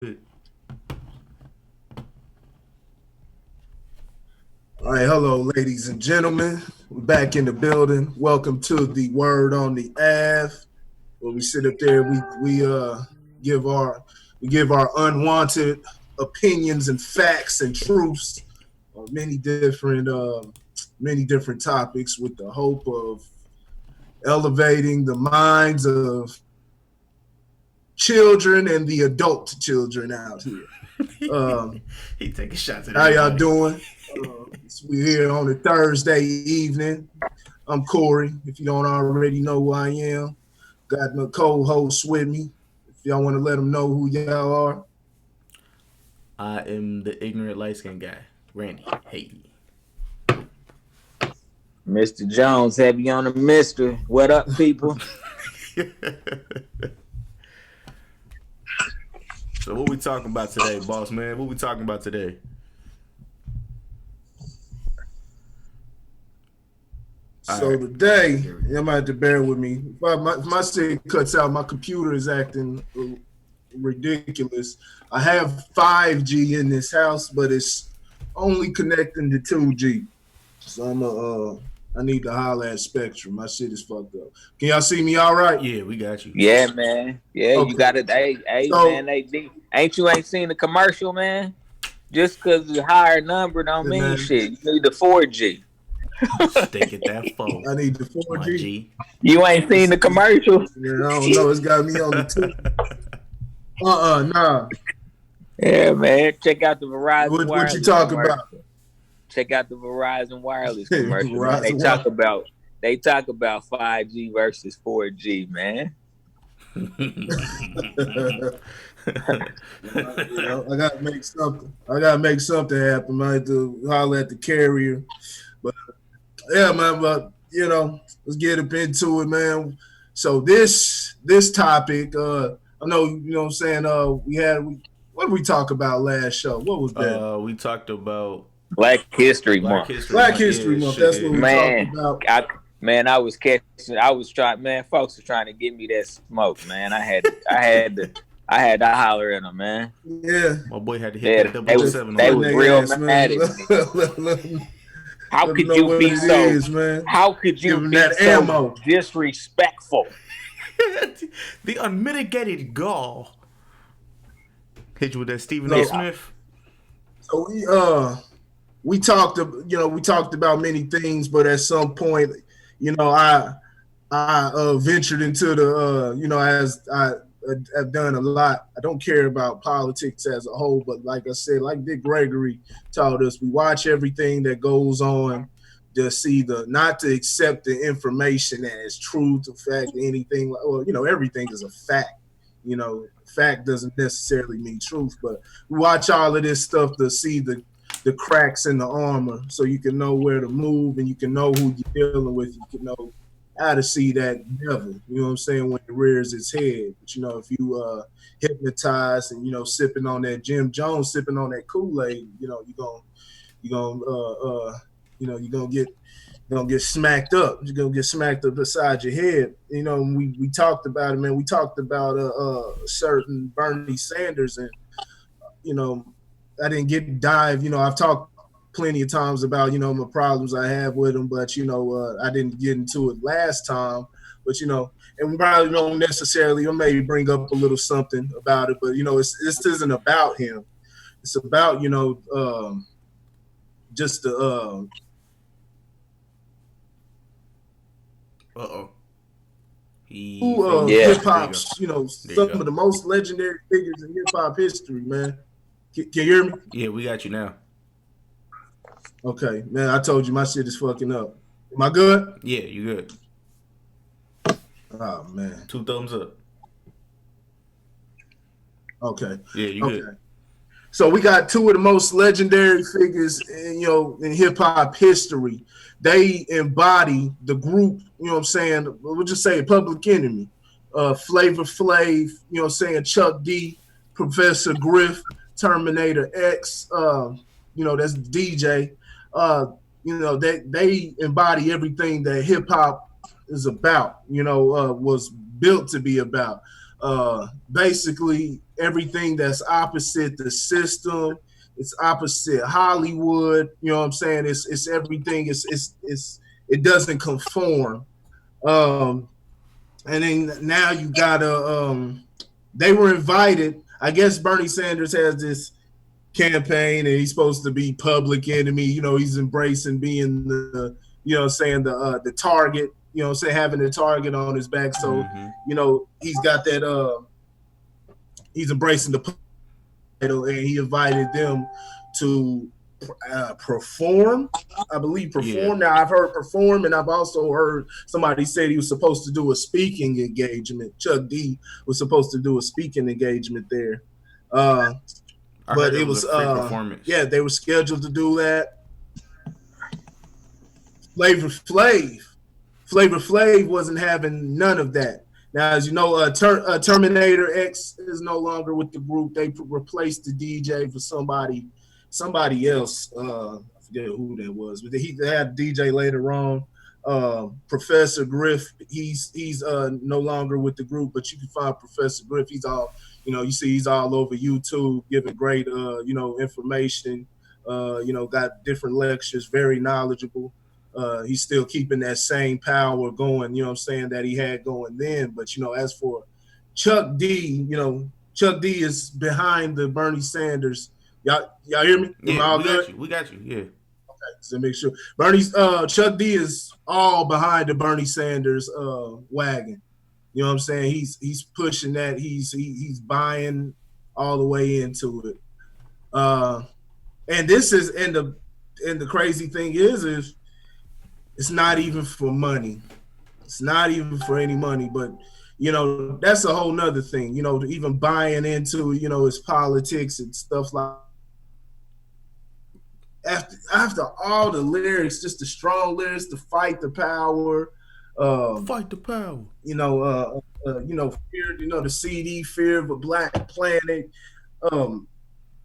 All right, hello, ladies and gentlemen. We're back in the building. Welcome to the Word on the Ave, where we sit up there. We give our unwanted opinions and facts and truths on many different topics with the hope of elevating the minds of children and the adult children out here. he taking shots at How y'all everybody. doing? We're here on a Thursday evening. I'm Corey. If you don't already know who I am, got my co-host with me. If y'all want to let them know who y'all are. I am the ignorant light skinned guy, Randy. Hey. Mr. Jones, heavy on the mister. What up, people? So what we talking about today, boss man? What we talking about today? So today, you might have to bear with me. If my shit cuts out, my computer is acting ridiculous. I have 5G in this house, but it's only connecting to 2G. So I need to holler at Spectrum. My shit is fucked up. Can y'all see me all right? Yeah, we got you. Yeah, man. Yeah, Okay. You got it. Hey, So- man. Ain't seen the commercial, man? Just because you higher number don't Yeah, mean man. shit. You need the 4G. Stick it that phone. I need the My 4G. G. You ain't seen the commercial? Yeah, I don't know. It's got me on the 2. Nah. Yeah, man. Check out the Verizon What Wireless you talking commercial. about? Check out the Verizon Wireless commercial, man. They Verizon talk about 5G versus 4G, man. I gotta make something. I gotta make something happen. I have to holler at the carrier. But yeah, man. But let's get up into it, man. So this topic, I know what I'm saying. What did we talk about last show? What was that? We talked about Black History Month. Black History Month. That's what we talked about. I was trying, man. Folks were trying to get me that smoke, man. I had to holler at them, man. Yeah, my boy had to hit that 007 they on was it. real mad at me. How could you be so? How could you be so disrespectful? The unmitigated gall. Hit you with that Stephen A. Smith. So we talked about many things, but at some point, I ventured into the as I've done a lot. I don't care about politics as a whole, but like I said, like Dick Gregory taught us, we watch everything that goes on to see not to accept the information as truth, fact, anything. Well, everything is a fact. Fact doesn't necessarily mean truth, but we watch all of this stuff to see the cracks in the armor, so you can know where to move and you can know who you're dealing with. You can know how to see that devil, you know what I'm saying, when it rears its head. But if you hypnotized and sipping on that Jim Jones, sipping on that Kool-Aid, you're gonna get smacked up. You're gonna get smacked up beside your head. We talked about it, man. We talked about certain Bernie Sanders, and I didn't get to dive. I've talked plenty of times about my problems I have with him, but I didn't get into it last time. But and we probably don't necessarily, or maybe bring up a little something about it. But this isn't about him. It's about just the. Hip hop, some of the most legendary figures in hip hop history, man. Can you hear me? Yeah, we got you now. Okay, man. I told you my shit is fucking up. Am I good? Yeah, you good. Oh man. 2 thumbs up. Okay. Yeah, you good. So we got 2 of the most legendary figures in hip hop history. They embody the group, we'll just say Public Enemy, Flavor Flav, Chuck D, Professor Griff, Terminator X, that's DJ. They embody everything that hip hop is about, was built to be about. Basically, everything that's opposite the system. It's opposite Hollywood. You know what I'm saying? It's everything. It doesn't conform. And then now you gotta. They were invited. I guess Bernie Sanders has this campaign, and he's supposed to be public enemy. You know, he's embracing being the, you know, saying the target. You know, say having the target on his back. So, you know, he's got that. He's embracing the title, and he invited them to perform. I believe perform. Yeah. Now I've heard perform, and I've also heard somebody said he was supposed to do a speaking engagement. Chuck D was supposed to do a speaking engagement there. But it was performance. Yeah, they were scheduled to do that. Flavor Flav wasn't having none of that. Now, as you know, Terminator X is no longer with the group. They replaced the DJ for somebody else. I forget who that was, but they had a DJ later on. Professor Griff, he's no longer with the group, but you can find Professor Griff. He's all, you know, you see he's all over YouTube giving great, you know, information. You know, got different lectures, very knowledgeable. He's still keeping that same power going, you know what I'm saying, that he had going then. But, you know, as for Chuck D, you know, Chuck D is behind the Bernie Sanders. Y'all hear me? Yeah, we got you. Yeah. Okay, so make sure. Chuck D is all behind the Bernie Sanders wagon. You know what I'm saying? He's pushing that. He's buying all the way into it. And this is and the crazy thing is it's not even for money. It's not even for any money, but you know, that's a whole nother thing, you know, even buying into, you know, his politics and stuff like after all the lyrics, just the strong lyrics, to fight the power. Fight the power. You know, fear, you know, the CD, Fear of a Black Planet.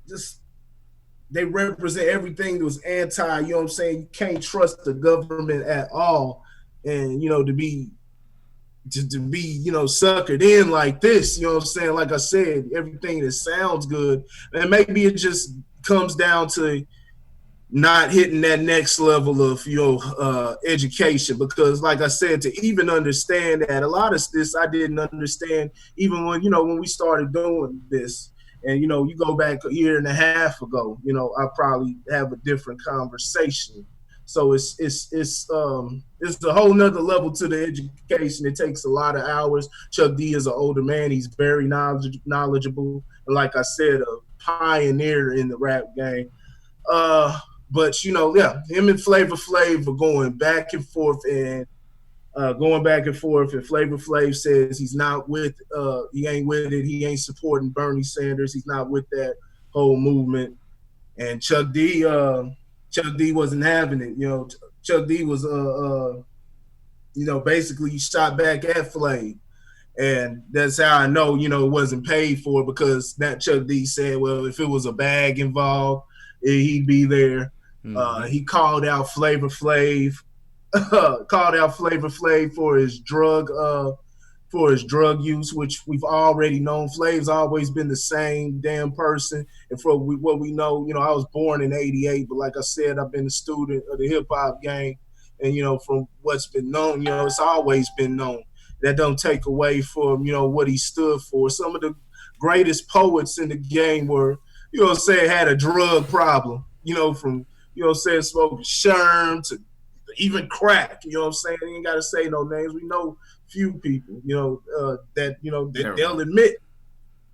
Just they represent everything that was anti, you know what I'm saying? You can't trust the government at all. And, you know, to be, you know, suckered in like this, you know what I'm saying? Like I said, everything that sounds good. And maybe it just comes down to not hitting that next level of, you know, education. Because like I said, to even understand that, a lot of this I didn't understand even when, you know, when we started doing this. And, you know, you go back a year and a half ago, you know, I probably have a different conversation. So it's a whole nother level to the education. It takes a lot of hours. Chuck D is an older man. He's very knowledgeable. And like I said, a pioneer in the rap game. But, you know, yeah, him and Flavor Flav are going back and forth and Flavor Flav says he's not with, he ain't with it. He ain't supporting Bernie Sanders. He's not with that whole movement. And Chuck D wasn't having it. You know, Chuck D was, you know, basically shot back at Flav. And that's how I know, you know, it wasn't paid for, because that Chuck D said, well, if it was a bag involved, he'd be there. Mm-hmm. He called out Flavor Flav. Called out Flavor Flav for his drug use, which we've already known. Flav's always been the same damn person. And for what we know, you know, I was born in '88, but like I said, I've been a student of the hip hop game, and you know, from what's been known, you know, it's always been known. That don't take away from, you know, what he stood for. Some of the greatest poets in the game were, you know what I'm saying, had a drug problem. You know, from, you know what I'm saying, smoking Sherm to even crack, you know what I'm saying? You ain't got to say no names. We know few people, you know, that, you know, that they'll admit.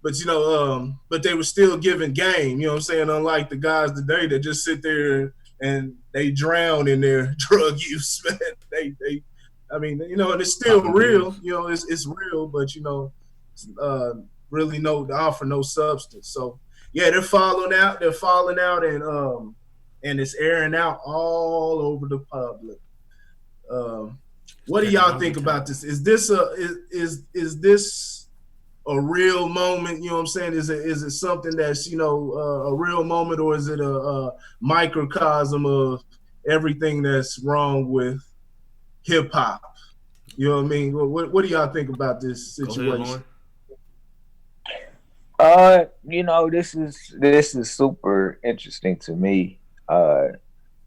But, you know, but they were still giving game, you know what I'm saying? Unlike the guys today that just sit there and they drown in their drug use, man. They I mean, you know, and it's still real, you know, it's real, but, you know, really offer no substance. So, yeah, they're falling out and it's airing out all over the public. What do y'all think about this? Is this a real moment? You know what I'm saying? Is it something that's, you know, a real moment, or is it a microcosm of everything that's wrong with hip hop? You know what I mean? What do y'all think about this situation? This is super interesting to me.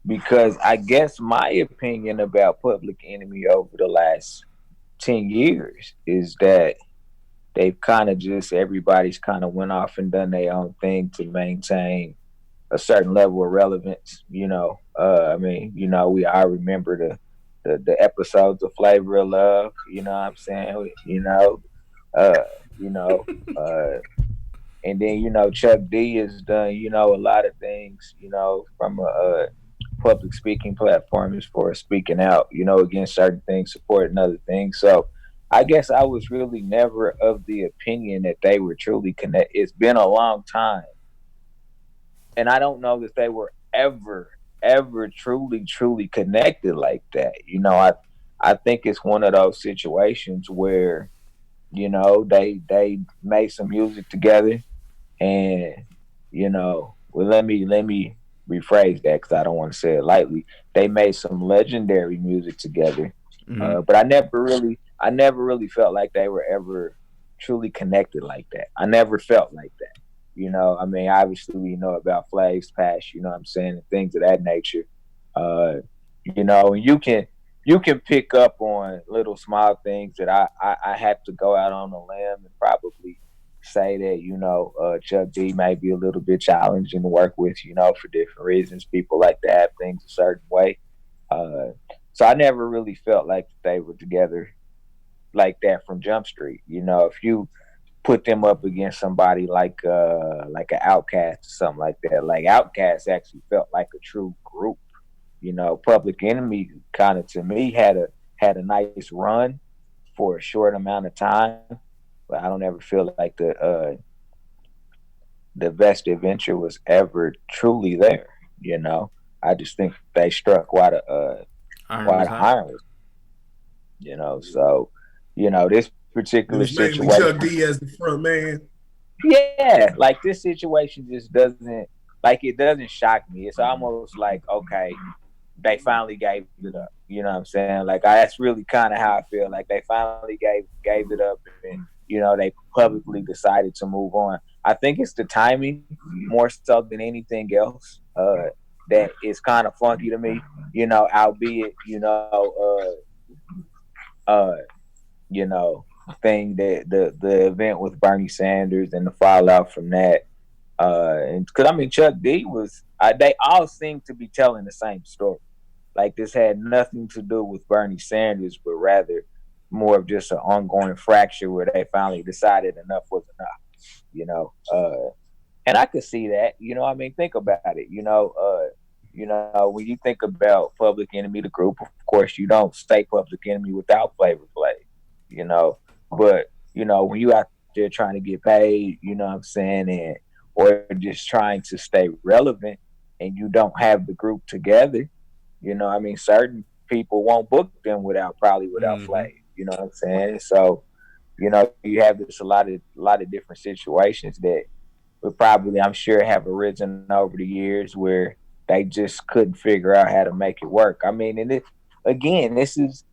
Because I guess my opinion about Public Enemy over the last 10 years is that they've kind of just everybody's kind of went off and done their own thing to maintain a certain level of relevance. We all remember the episodes of Flavor of Love. You know what I'm saying? Uh, you know, and then Chuck D has done a lot of things from a public speaking platform as far as speaking out against certain things, supporting other things. So I guess I was really never of the opinion that they were truly connected. It's been a long time, and I don't know that they were ever truly connected like that. I think it's one of those situations where they made some music together, and well, let me rephrase that because I don't want to say it lightly. They made some legendary music together, but I never really felt like they were ever truly connected like that. I never felt like that. Obviously we know about Flav's past, what I'm saying, and things of that nature. And you can pick up on little small things that I have to go out on a limb and probably say that, Chuck D may be a little bit challenging to work with, for different reasons. People like to have things a certain way. So I never really felt like they were together like that from Jump Street. If you put them up against somebody like an Outkast or something like that, like Outkast actually felt like a true group. Public Enemy kind of to me had a nice run for a short amount of time, but I don't ever feel like the best adventure was ever truly there. I just think they struck while the iron was. So this particular situation. Chuck D as the front man. Yeah, like this situation just doesn't shock me. It's almost like, okay, they finally gave it up. You know what I'm saying? Like that's really kind of how I feel. Like they finally gave it up, and they publicly decided to move on. I think it's the timing more so than anything else that is kind of funky to me. Albeit thing that the event with Bernie Sanders and the fallout from that. And because Chuck D they all seem to be telling the same story. Like this had nothing to do with Bernie Sanders, but rather more of just an ongoing fracture where they finally decided enough was enough. And I could see that. Think about it. When you think about Public Enemy, the group, of course, you don't say Public Enemy without Flavor Flav. But when you out there trying to get paid, what I'm saying, and or just trying to stay relevant, and you don't have the group together, certain people won't book them without Flav. You know what I'm saying? So, you have this a lot of different situations that would probably, I'm sure, have arisen over the years where they just couldn't figure out how to make it work. This is.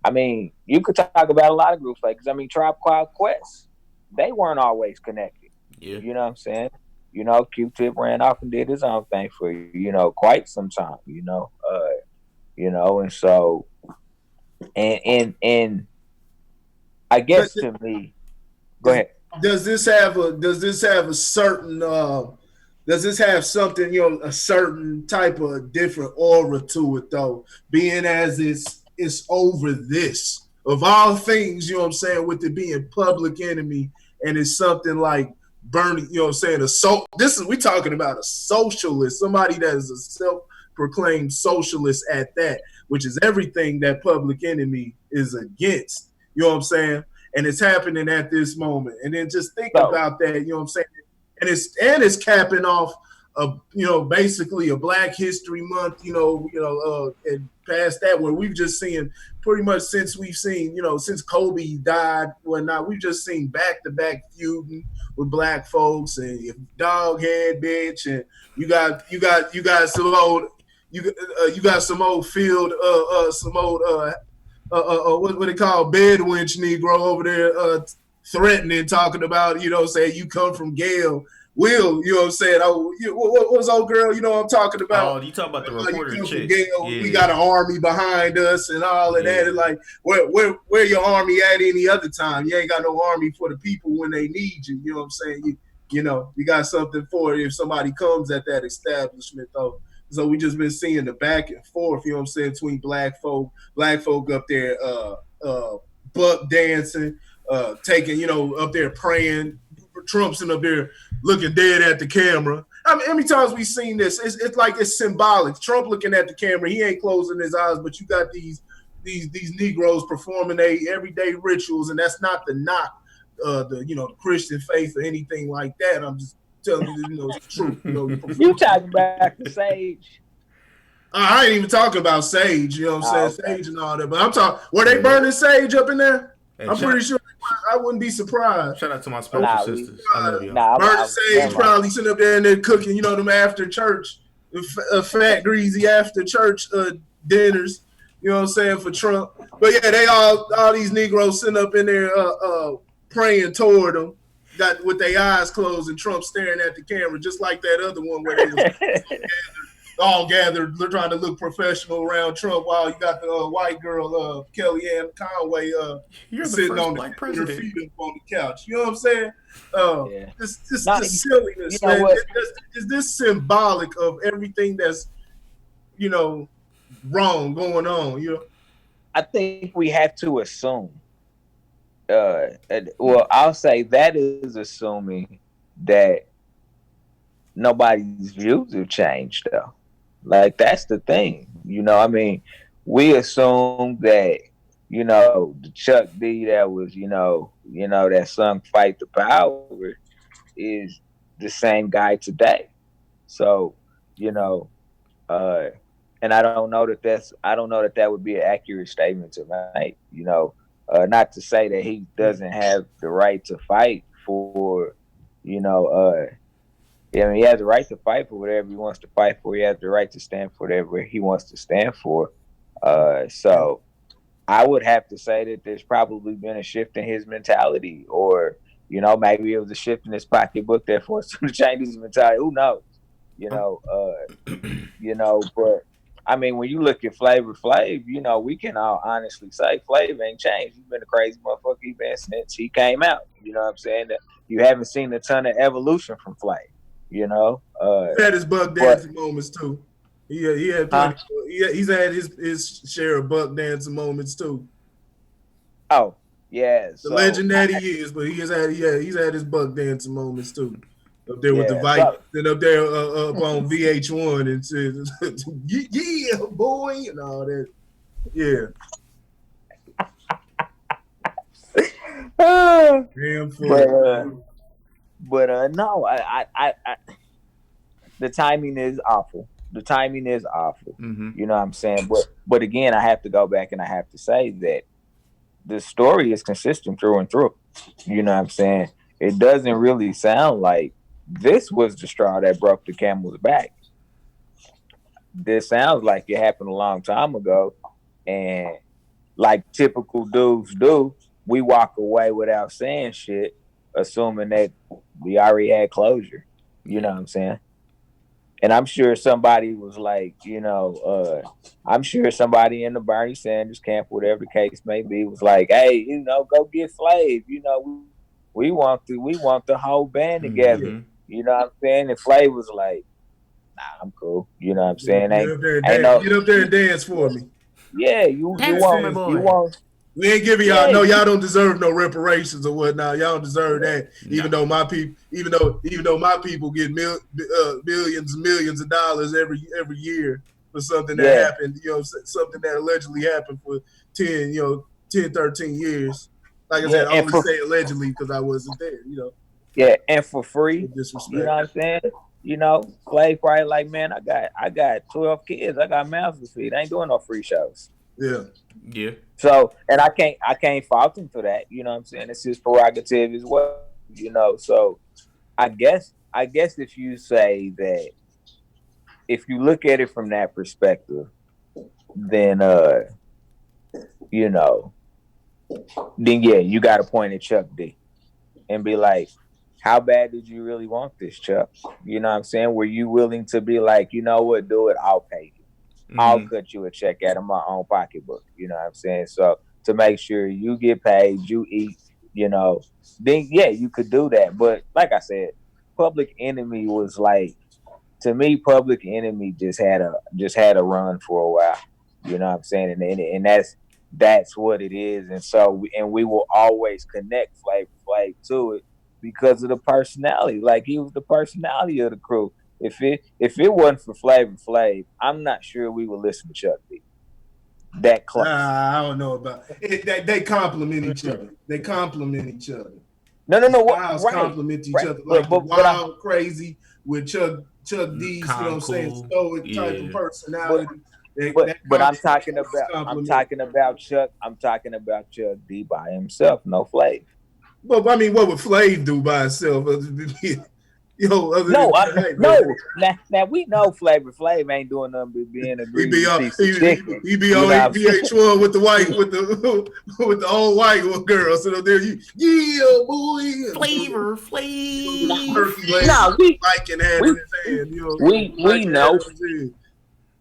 You could talk about a lot of groups Tribe Called Quest. They weren't always connected. Yeah. You know what I'm saying? Q-Tip ran off and did his own thing for quite some time. And so, and I guess to me, go ahead. Does this have a certain? Does this have something? A certain type of different aura to it, though, being as it's over this of all things, with it being Public Enemy, and it's something like Bernie, we talking about a socialist, somebody that is a self-proclaimed socialist at that, which is everything that Public Enemy is against, and it's happening at this moment. And then just think about that, and it's capping off basically a Black History Month, and past that, where we've just seen pretty much since Kobe died, whatnot, we've just seen back-to-back feuding with Black folks, and if Doghead bitch, and you got some old field what they call bedwench Negro over there threatening, talking about, you know, saying you come from Gale. Will, you know what I'm saying? Oh, what was old girl? You know what I'm talking about? Oh, you talking about the reporter chick? Gale, Yeah. we got an army behind us and all of that. And like, where your army at any other time? You ain't got no army for the people when they need you. You know what I'm saying? You know, you got something for it if somebody comes at that establishment though. So we just been seeing the back and forth, you know what I'm saying, between black folk up there, buck dancing, taking, you know, up there praying, Trump's up there looking dead at the camera. I mean, how many times we seen this? It's like it's symbolic. Trump looking at the camera, he ain't closing his eyes, but you got these Negroes performing their everyday rituals, and that's not the knock, the Christian faith or anything like that. I'm just telling you, you know, it's the truth. You know, you talking about the sage? I ain't even talking about sage. You know what I'm saying? Okay. Sage and all that, but I'm talking. Were they burning sage up in there? Hey, I'm pretty sure. I wouldn't be surprised. Shout out to my spiritual sisters. I love you. Burning sage, probably sitting up there and they're cooking. You know, them after church, fat greasy after church dinners. You know what I'm saying, for Trump. But yeah, they all these Negroes sitting up in there praying toward them, got with their eyes closed, and Trump staring at the camera, just like that other one where they was all gathered, trying to look professional around Trump, while you got the white girl, Kellyanne Conway, sitting on her feet up on the couch. You know what I'm saying? This silliness, you know, man. Is this symbolic of everything that's, you know, wrong going on? You know, I think we have to assume. Well, I'll say that is assuming that nobody's views have changed, though. Like, that's the thing, you know. I mean, we assume that, you know, the Chuck D that was, you know, that song "Fight the Power" is the same guy today. So, you know, and I don't know that would be an accurate statement to make. You know, not to say that he doesn't have the right to fight for, you know. I mean, he has the right to fight for whatever he wants to fight for. He has the right to stand for whatever he wants to stand for. So I would have to say that there's probably been a shift in his mentality, or, you know, maybe it was a shift in his pocketbook that forced him to change his mentality. Who knows? You know, but I mean, when you look at Flavor Flav, you know, we can all honestly say Flav ain't changed. He's been a crazy motherfucker. He's been since he came out. You know what I'm saying? You haven't seen a ton of evolution from Flav. You know, he had his buck dancing moments too. He had he's had his share of buck dancing moments too. Oh yeah, the legend that he is, but he's had his buck dancing moments too. Up there with the Vikings, and up there up on VH1 and said, "Yeah, boy," and all that. Yeah. Damn fool. But no, I the timing is awful. The timing is awful. Mm-hmm. You know what I'm saying? But again, I have to go back and I have to say that the story is consistent through and through. You know what I'm saying? It doesn't really sound like this was the straw that broke the camel's back. This sounds like it happened a long time ago, and like typical dudes do, we walk away without saying shit, assuming that we already had closure. You know what I'm saying? And I'm sure somebody was like, you know, I'm sure somebody in the Bernie Sanders camp, whatever the case may be, was like, hey, you know, go get Flav. You know, we want the whole band together. Mm-hmm. You know what I'm saying? And Flav was like, nah, I'm cool. You know what I'm saying? Get up there and dance for me. Yeah, you want. We ain't giving y'all. No, y'all don't deserve no reparations or whatnot. Y'all don't deserve that. No. Even though my people get millions of dollars every year for something that happened. You know, something that allegedly happened for 10, 13 years. Like I said, I only say allegedly because I wasn't there. You know. Yeah, and for free. You know what I'm saying? You know, Flav probably like, man, I got 12 kids. I got mouths to feed. I ain't doing no free shows. Yeah. Yeah. So, and I can't fault him for that. You know what I'm saying? It's his prerogative as well. You know, so I guess if you say that, if you look at it from that perspective, then you know, then yeah, you got to point at Chuck D. and be like, how bad did you really want this, Chuck? You know what I'm saying? Were you willing to be like, you know what, do it, I'll pay you. I'll cut you a check out of my own pocketbook. You know what I'm saying? So to make sure you get paid, you eat, you know, then yeah, you could do that. But like I said, Public Enemy was like, to me, Public Enemy just had a run for a while. You know what I'm saying? And that's what it is. And so we will always connect Flavor Flav to it because of the personality. Like, he was the personality of the crew. If it wasn't for Flavor Flav, I'm not sure we would listen to Chuck D. That close. I don't know about it. They complement each other. They complement each other. No. Styles complement each other. Like wild, crazy with Chuck D's, you know what I'm saying, stoic type of personality. But I'm talking about Chuck. I'm talking about Chuck D by himself, no Flav. Well, I mean, what would Flav do by himself? Now we know Flavor Flav ain't doing nothing but being a green piece of chicken. He be on VH1 with the old white girl. So there you, yeah, boy, Flavor Flav.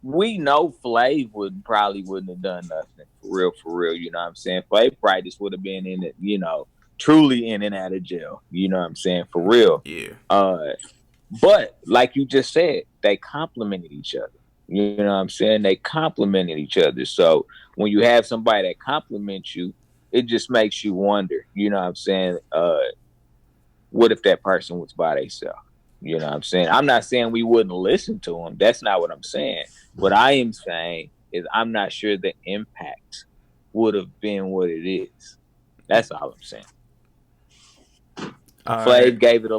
We know Flav wouldn't have done nothing for real. You know what I'm saying? Flav probably just would have been in it, you know, truly in and out of jail. You know what I'm saying? For real. Yeah. But like you just said, they complemented each other. You know what I'm saying? They complemented each other. So when you have somebody that compliments you, it just makes you wonder, you know what I'm saying? What if that person was by themselves? You know what I'm saying? I'm not saying we wouldn't listen to them. That's not what I'm saying. What I am saying is I'm not sure the impact would have been what it is. That's all I'm saying. Flav gave it a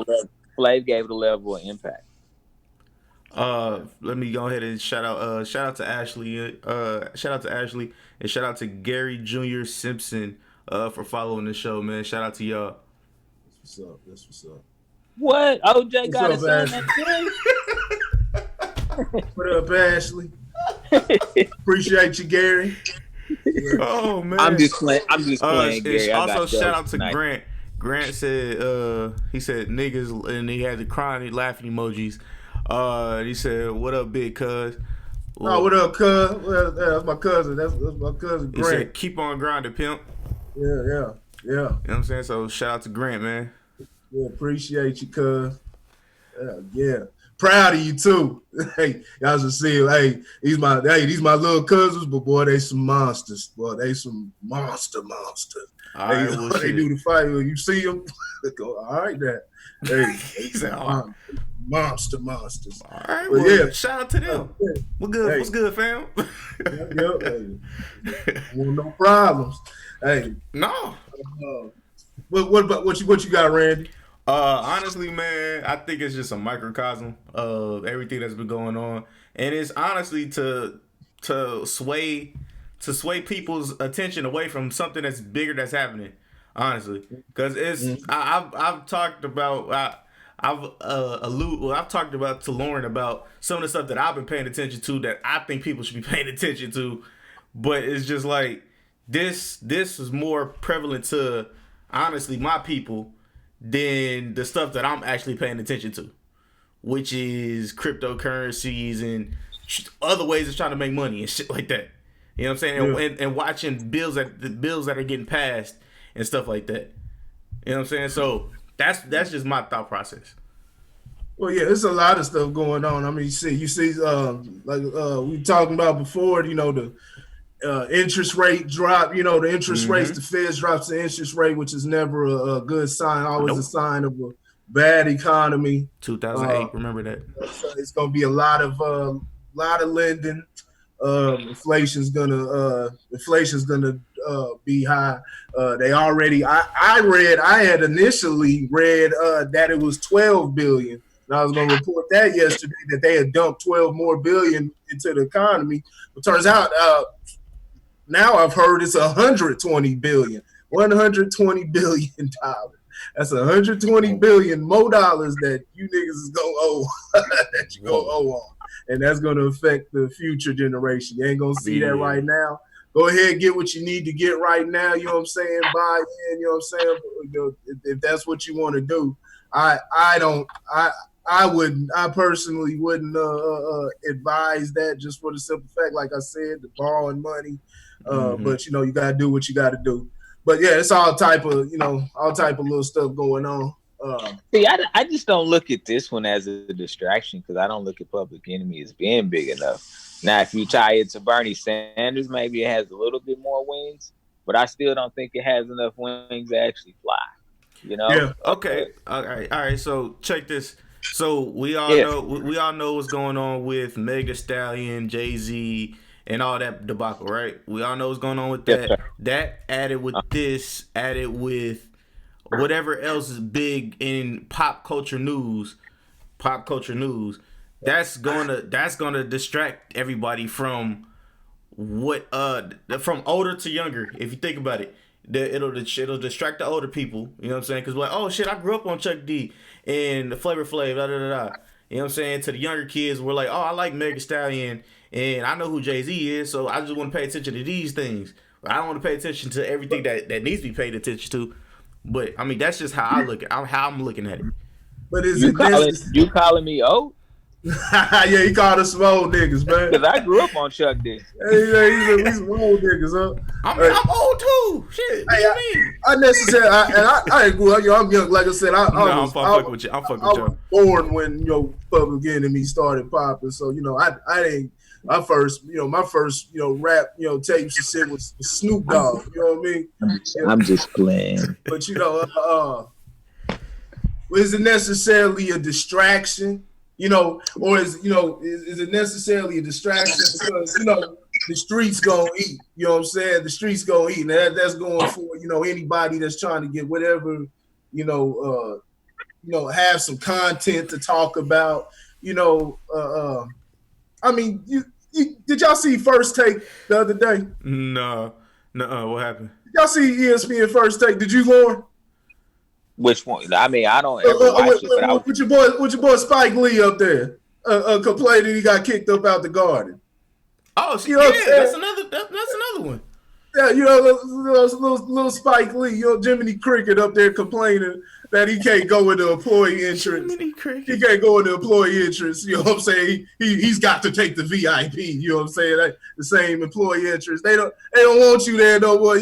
level of impact. Let me go ahead and shout out to Ashley. And shout out to Gary Jr. Simpson for following the show, man. Shout out to y'all. That's what's up. What? OJ got his son that What up, Ashley? Appreciate you, Gary. Oh man. I'm just playing Gary. Also shout out to Grant. Grant said he said niggas, and he had the crying and laughing emojis. He said, "What up, big cuz?" Well, what up, cuz? Well, that's my cousin. That's my cousin Grant. He said, "Keep on grinding, pimp." Yeah. You know what I'm saying? So shout out to Grant, man. Yeah, appreciate you, cuz. Yeah. Proud of you too. Hey, y'all should see him. Hey, these my little cousins, but boy, they some monsters. Boy, they some monsters. Hey, they do the fight. When you see them, go, all right, there. Hey, monsters. All right, well, yeah. Shout out to them. We're good. Hey. What's good, fam? Hey. No problems. Hey, no. What you got, Randy? Honestly, man, I think it's just a microcosm of everything that's been going on, and it's honestly to sway people's attention away from something that's bigger that's happening. Honestly, because it's I've talked about I've talked about to Lauren about some of the stuff that I've been paying attention to that I think people should be paying attention to, but it's just like this is more prevalent to honestly my people than the stuff that I'm actually paying attention to, which is cryptocurrencies and other ways of trying to make money and shit like that. You know what I'm saying? Yeah. And watching bills that are getting passed and stuff like that. You know what I'm saying? So that's just my thought process. Well, yeah, there's a lot of stuff going on. I mean, you see, like we talking about before, you know, the interest rate drop, you know, the interest rates, the Fed drops the interest rate, which is never a good sign, always a sign of a bad economy. 2008, remember that. So it's going to be a lot of lending. Inflation's gonna be high. I had initially read that it was 12 billion. And I was gonna report that yesterday that they had dumped 12 more billion into the economy. But turns out now I've heard it's 120 billion. $120 billion. That's 120 billion more dollars that you niggas is gonna owe that you gonna owe on. And that's gonna affect the future generation. You ain't gonna see that right now, Go ahead, get what you need to get right now. You know what I'm saying? Buy in. You know what I'm saying? If that's what you want to do, I personally wouldn't advise that, just for the simple fact, like I said, the borrowing money. But you gotta do what you gotta do. But yeah, it's all type of little stuff going on. See, I just don't look at this one as a distraction, because I don't look at Public Enemy as being big enough. Now, if you tie it to Bernie Sanders, maybe it has a little bit more wings, but I still don't think it has enough wings to actually fly. Yeah. Okay. All right. So check this. So we all know what's going on with Meg Thee Stallion, Jay-Z, and all that debacle, right? We all know what's going on with that. Yes, that added with this, added with whatever else is big in pop culture news, that's gonna distract everybody from from older to younger. If you think about it, it'll distract the older people. You know what I'm saying? Because oh shit, I grew up on Chuck D and the Flavor Flav, da da da da. You know what I'm saying? To the younger kids, we're like, oh, I like Meg Thee Stallion and I know who Jay-Z is, so I just want to pay attention to these things. I don't want to pay attention to everything that needs to be paid attention to. But I mean, that's just how I'm looking at it. But you calling me old? Yeah, he called us some old niggas, man. Because I grew up on Chuck D. He's some old niggas, huh? I'm old too. Shit, what you mean? I grew up. I'm young. Like I said, I'm fucking with you. I'm fucking with you. I was born when Public Enemy started popping. So I didn't. My first rap tapes and shit was Snoop Dogg. You know what I mean? I'm just playing. But is it necessarily a distraction? Or is it necessarily a distraction because the streets gonna eat? You know what I'm saying? The streets gonna eat, and that's going for anybody that's trying to get whatever have some content to talk about. I mean, did y'all see First Take the other day? No, what happened? Did y'all see ESPN First Take? Did you go? Which one? I mean, I don't ever watch it. But with your boy Spike Lee up there, complaining he got kicked up out the Garden. Oh, that's another one. Yeah, little Spike Lee, Jiminy Cricket up there complaining that he can't go into employee entrance. He can't go into employee entrance. You know what I'm saying? He's got to take the VIP. You know what I'm saying? The same employee entrance. They don't want you there no more.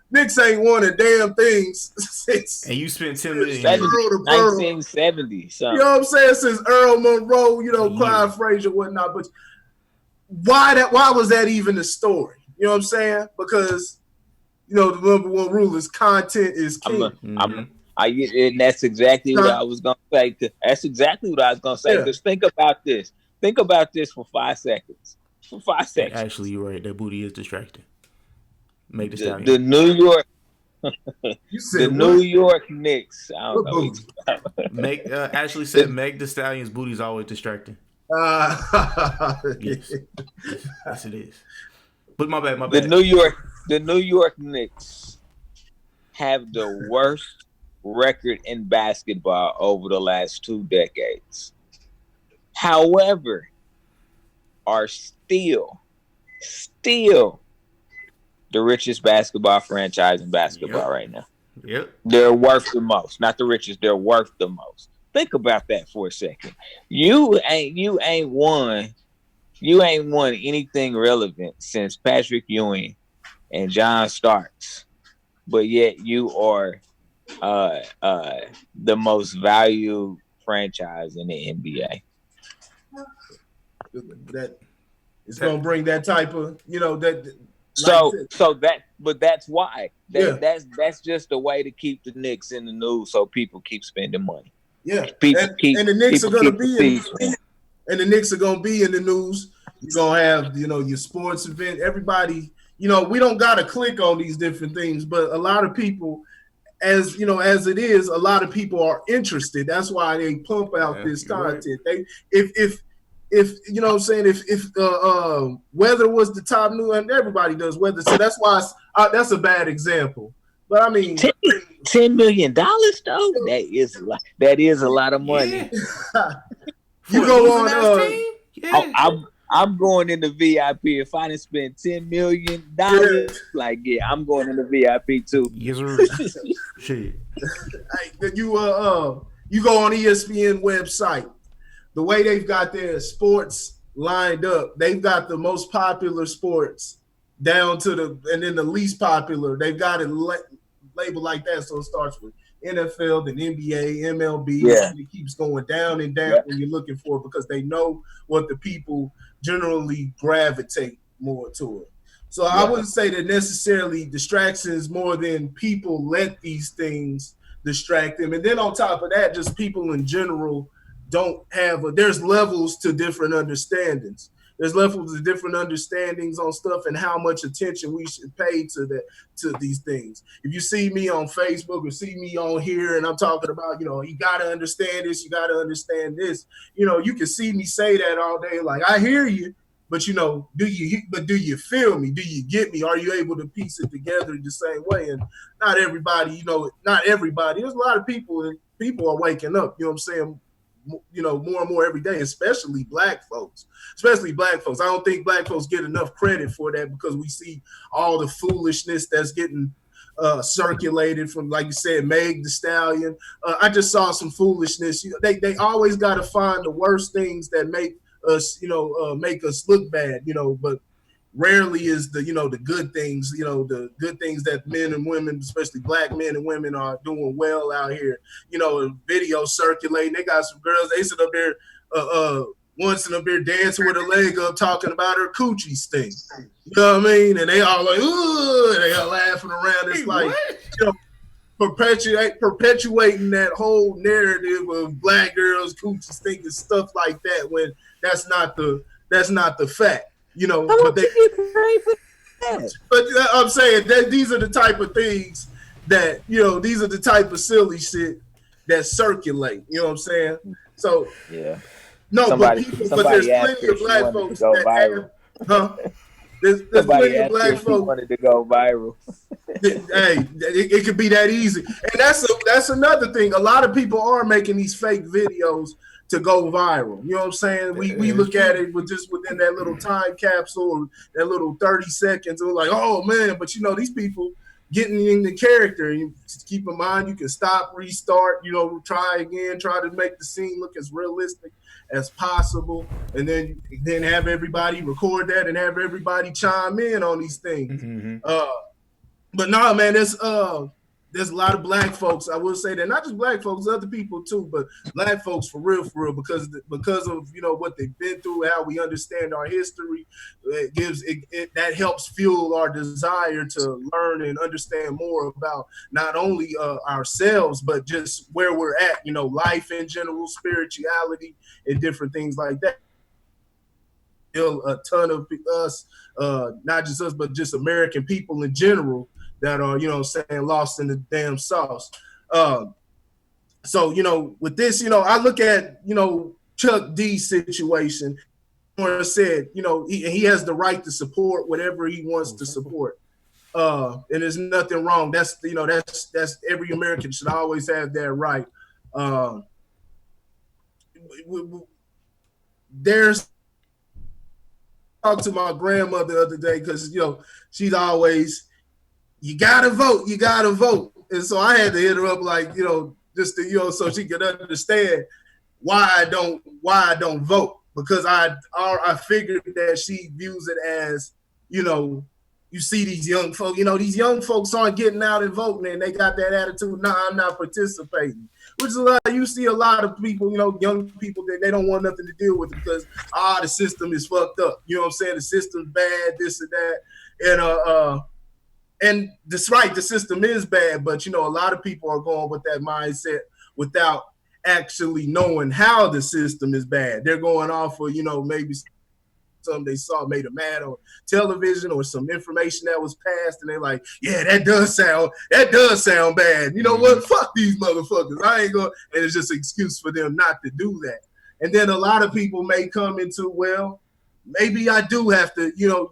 Knicks ain't won a damn thing since. And you spent $10 million. 1970. You know what I'm saying? Since Earl Monroe, Clyde Frazier, whatnot. But why was that even a story? You know what I'm saying? Because the number one rule is content is king. And that's exactly what I was gonna say. That's exactly what I was gonna say. Because think about this. Think about this for 5 seconds. Actually, you're right. That booty is distracting. Make the Stallion. The New York. New York Knicks. I don't know. Ashley said Meg Thee Stallion's booty is always distracting. Yes, it is. But my bad. The New York Knicks have the worst record in basketball over the last 2 decades. However, are still the richest basketball franchise in basketball right now. Yep. They're worth the most. Not the richest, they're worth the most. Think about that for a second. You ain't won anything relevant since Patrick Ewing and John Starks, but yet you are the most valued franchise in the NBA. That it's gonna bring that type of that. But that's why. That's just a way to keep the Knicks in the news, so people keep spending money. Yeah, and the Knicks are gonna be and the Knicks are gonna be in the news. You're gonna have your sports event. Everybody, we don't gotta click on these different things, but a lot of people, as it is, a lot of people are interested. That's why they pump out this content. Right. If you know what I'm saying, if weather was the top news, and everybody does weather, so that's why that's a bad example. But I mean, $10 million though, that is a lot of money. Yeah. You go on. I'm going in the VIP. If I didn't spend $10 million, like I'm going in the VIP too. Yes, sir. Shit. Hey, you go on ESPN website. The way they've got their sports lined up, they've got the most popular sports down to and then the least popular. They've got it labeled like that, so it starts with NFL, then NBA, MLB, and it keeps going down and down when you're looking for it because they know what the people generally gravitate more toward. So I wouldn't say that necessarily distractions more than people let these things distract them. And then on top of that, just people in general don't have there's levels to different understandings. There's levels of different understandings on stuff and how much attention we should pay to these things. If you see me on Facebook or see me on here and I'm talking about, you got to understand this, you got to understand this, you can see me say that all day. Like, I hear you, but do you feel me? Do you get me? Are you able to piece it together the same way? And not everybody, there's a lot of people are waking up, you know what I'm saying? More and more every day, especially black folks. I don't think black folks get enough credit for that because we see all the foolishness that's getting circulated from, like you said, Meg Thee Stallion. I just saw some foolishness. They always got to find the worst things that make us, make us look bad, but rarely is the good things, the good things that men and women, especially black men and women, are doing well out here. Videos circulating. They got some girls, they sit up there once in up there dancing with her leg up talking about her coochie stink. You know what I mean? And they all like, ooh, and they all laughing around. It's like, perpetuating that whole narrative of black girls coochie stink and stuff like that when that's not the fact. But I'm saying that these are the type of things that, these are the type of silly shit that circulate. You know what I'm saying? So no, but there's plenty of black folks that there's plenty of black folks wanted to go viral. Hey, it could be that easy, and that's another thing. A lot of people are making these fake videos to go viral. You know what I'm saying? We look at it with just within that little time capsule, or that little 30 seconds, and we're like, oh man, but these people getting in the character. You just keep in mind, you can stop, restart, try again, try to make the scene look as realistic as possible, and then have everybody record that and have everybody chime in on these things. Mm-hmm. But no, man, there's a lot of black folks. I will say that not just black folks, other people too, but black folks for real, because of what they've been through, how we understand our history. That helps fuel our desire to learn and understand more about not only ourselves, but just where we're at. Life in general, spirituality, and different things like that. A ton of us, not just us, but just American people in general, that are, lost in the damn sauce. So, with this, I look at, Chuck D's situation, where I said, he has the right to support whatever he wants to support. And there's nothing wrong. That's every American should always have that right. There's talked to my grandmother the other day because, she's always, you gotta vote. And so I had to hit her up like, just to, so she could understand why I don't vote. Because I figured that she views it as, you see these young folks, these young folks aren't getting out and voting, and they got that attitude, nah, I'm not participating. Which is a lot, you see a lot of people, young people, that they don't want nothing to deal with it because the system is fucked up. You know what I'm saying? The system's bad, this and that. And that's right, the system is bad, but a lot of people are going with that mindset without actually knowing how the system is bad. They're going off of, maybe something they saw made them mad on television or some information that was passed, and they're like, yeah, that does sound bad. You know what? Fuck these motherfuckers. I ain't going, and it's just an excuse for them not to do that. And then a lot of people may come into, well, maybe I do have to, you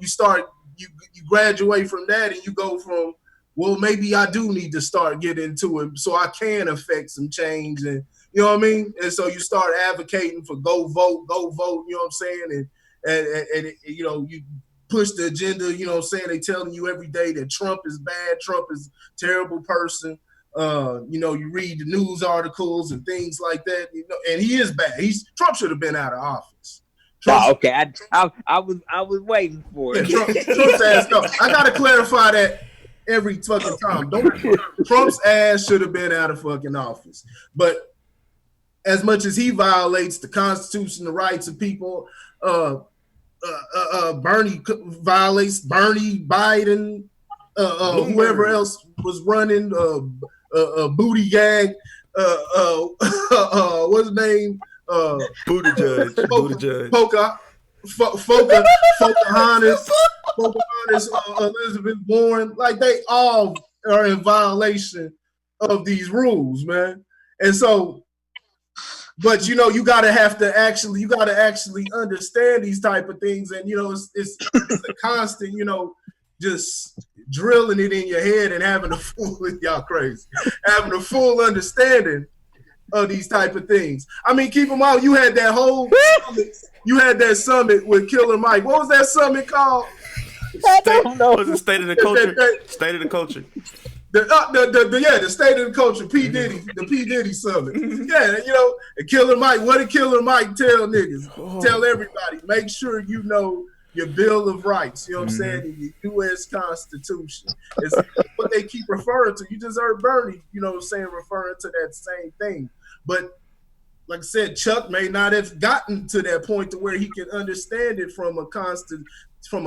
graduate from that and you go from, well, maybe I do need to start getting into it so I can affect some change, and you know what I mean? And so you start advocating for go vote, you know what I'm saying? and you know, you push the agenda, you know what I'm saying? They telling you every day that Trump is bad, Trump is a terrible person. You know, you read the news articles and things like that, you know, and he is bad. Trump should have been out of office. Okay, I was waiting for it. Trump's ass, no, I gotta clarify that every fucking time. Trump's ass should have been out of fucking office. But as much as he violates the Constitution, the rights of people, Bernie violates Biden, whoever else was running, Booty Gang, what's his name? Buttigieg. Pocahontas, Elizabeth Warren, like they all are in violation of these rules, man. And so, but you know, you gotta actually understand these type of things, and you know, it's a constant, you know, just drilling it in your head and having a full understanding of these type of things. I mean, keep them out. You had that whole summit with Killer Mike. What was that summit called? I don't know. Was it State of the Culture? State of the Culture. The State of the Culture, P. Diddy, the P. Diddy summit. Yeah, you know, and Killer Mike, what did Killer Mike tell niggas? Tell everybody, make sure you know your Bill of Rights, you know what I'm saying, and your U.S. Constitution. It's what they keep referring to. You just heard Bernie, you know what I'm saying, referring to that same thing. But like I said, Chuck may not have gotten to that point to where he can understand it from a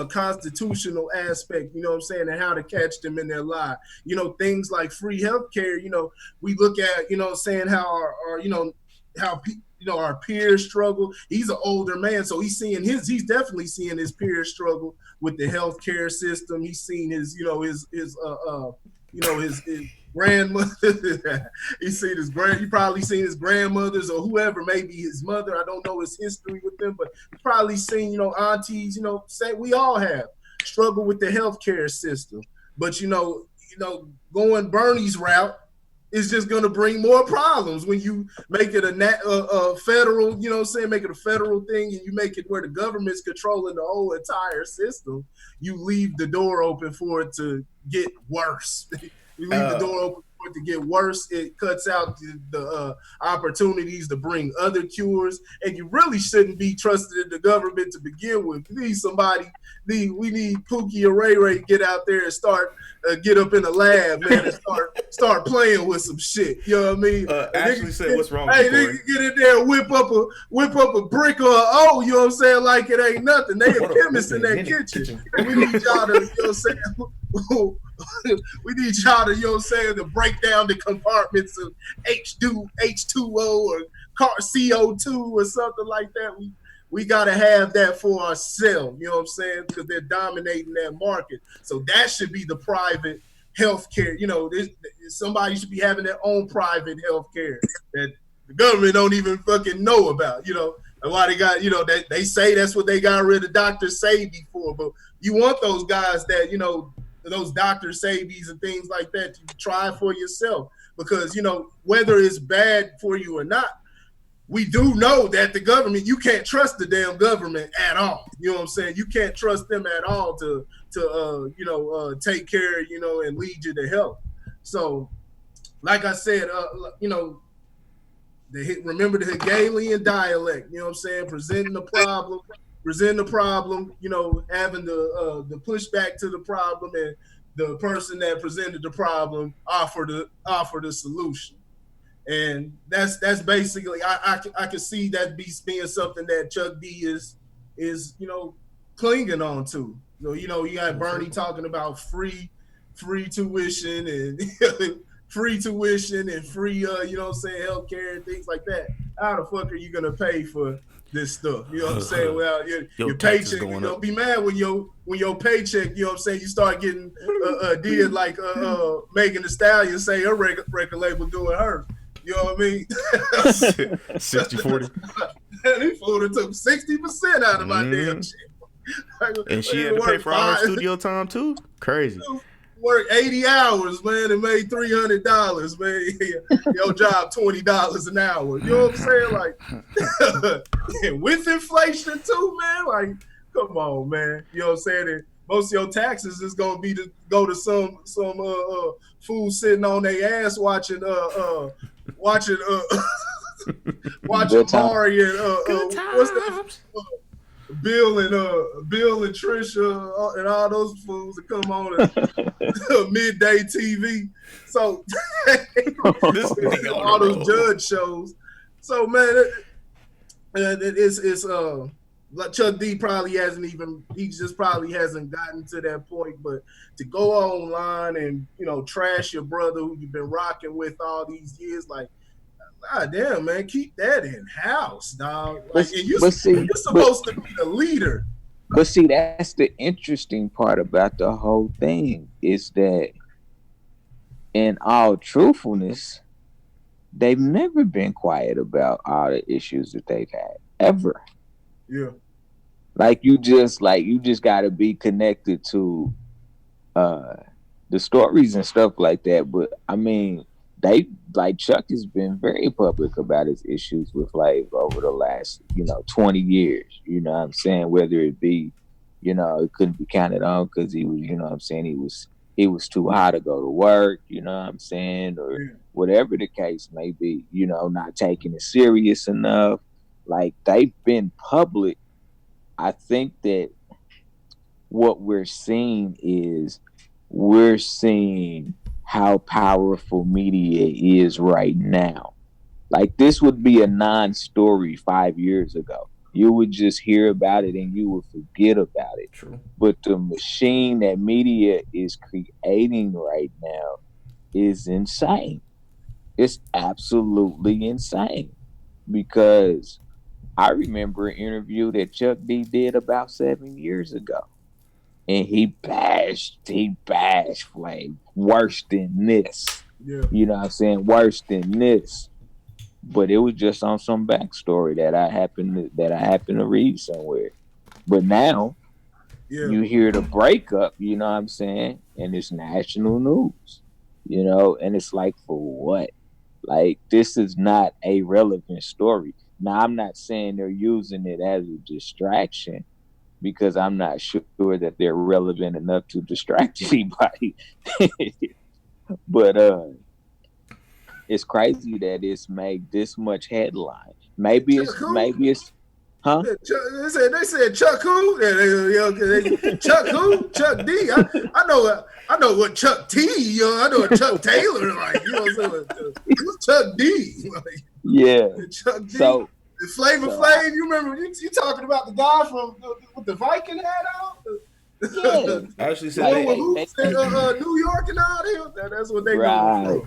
constitutional aspect, you know what I'm saying, and how to catch them in their lie. You know, things like free healthcare, you know, we look at, you know what I'm saying, how our you know, how our peers struggle. He's an older man, so he's definitely seeing his peers struggle with the healthcare system. He's seen his grandmother. He probably seen his grandmothers or whoever, maybe his mother. I don't know his history with them, but he probably seen, you know, aunties, you know, say we all have struggle with the healthcare system. But you know, going Bernie's route is just going to bring more problems when you make it a federal, you know what I'm saying, make it a federal thing, and you make it where the government's controlling the whole entire system. You leave the door open for it to get worse. You leave the door open for it to get worse. It cuts out the opportunities to bring other cures, and you really shouldn't be trusted in the government to begin with. We need Pookie or Ray Ray to get out there and start get up in the lab, man, and start playing with some shit. You know what I mean? Ashley said, "What's wrong?" Hey, nigga, get in there, and whip up a brick or a you know what I'm saying? Like it ain't nothing. They a chemist in that kitchen. And we need y'all to, you know what I'm saying? We need y'all to, you know what I'm saying, to break down the compartments of H2O or CO2 or something like that. We got to have that for ourselves, you know what I'm saying, because they're dominating that market. So that should be the private healthcare. You know, somebody should be having their own private healthcare that the government don't even fucking know about, you know. And why they got, you know, that they say that's what they got rid of Dr. Sebi for. But you want those guys that, you know, those Dr. Sebis and things like that to try for yourself, because, you know, whether it's bad for you or not, we do know that the government, you can't trust the damn government at all. You know what I'm saying? You can't trust them at all to take care, you know, and lead you to health. So, like I said, you know, remember the Hegelian dialect, you know what I'm saying? Presenting the problem, you know, having the pushback to the problem, and the person that presented the problem offer the solution. And that's basically, I can see that being something that Chuck D is you know, clinging on to. You know, you got Bernie talking about free tuition and free tuition and free you know what I'm saying, healthcare and things like that. How the fuck are you gonna pay for this stuff? You know what I'm saying? Well, your paycheck, you're gonna be mad when your paycheck, you know what I'm saying, you start getting did like Megan Thee Stallion say her record label doing her. You know what I mean? 60-40. He fool took 60% out of my damn shit. And she had to pay for all her studio time too? Crazy. work 80 hours, man, and made $300, man. Your job $20 an hour. You know what I'm saying? Like, and with inflation too, man. Like, come on, man. You know what I'm saying? And most of your taxes is gonna be to go to some fool sitting on their ass watching watching Mari and what's that? Bill and Trisha and all those fools that come on midday TV. So all those judge shows. So man, it's like Chuck D probably hasn't gotten to that point. But to go online and trash your brother who you've been rocking with all these years, like, God damn, man, keep that in house, dog. Like, and you're supposed to be the leader. But see, that's the interesting part about the whole thing is that, in all truthfulness, they've never been quiet about all the issues that they've had ever. Yeah. Like you just got to be connected to the stories and stuff like that. But I mean, Chuck has been very public about his issues with Flav over the last 20 years. You know what I'm saying? Whether it be it couldn't be counted on because he was he was too high to go to work. You know what I'm saying? Or whatever the case may be. Not taking it serious enough. Like, they've been public. I think that what we're seeing is how powerful media is right now. Like, this would be a non-story 5 years ago. You would just hear about it and you would forget about it. True. But the machine that media is creating right now is insane. It's absolutely insane. Because I remember an interview that Chuck D did about 7 years ago. And he bashed Flav worse than this. Yeah. You know what I'm saying? Worse than this. But it was just on some backstory that I happened to read somewhere. But now you hear the breakup, you know what I'm saying? And it's national news. And it's like, for what? Like, this is not a relevant story. Now, I'm not saying they're using it as a distraction, because I'm not sure that they're relevant enough to distract anybody. But it's crazy that it's made this much headline. Maybe it's huh? They said Chuck who? Chuck who? Chuck D. I know what Chuck T. I know what Chuck Taylor like. Who's Chuck D? Like, yeah. Chuck D. So Flavor Flav, you remember you talking about the guy from with the Viking hat on? Yeah. Actually said New York and all that. That's what they right.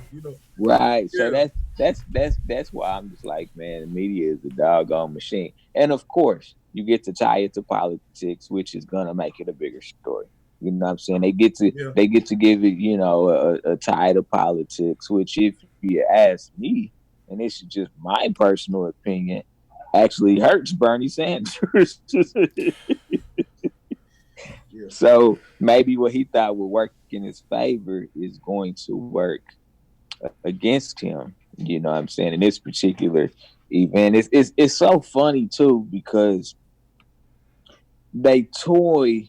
Right. Yeah. So that's why I'm just like, man, the media is a doggone machine. And of course, you get to tie it to politics, which is gonna make it a bigger story. You know what I'm saying? They get to give it, a tie to politics, which, if you ask me, and this is just my personal opinion, actually hurts Bernie Sanders. So maybe what he thought would work in his favor is going to work against him. You know what I'm saying? In this particular event, it's so funny too, because they toy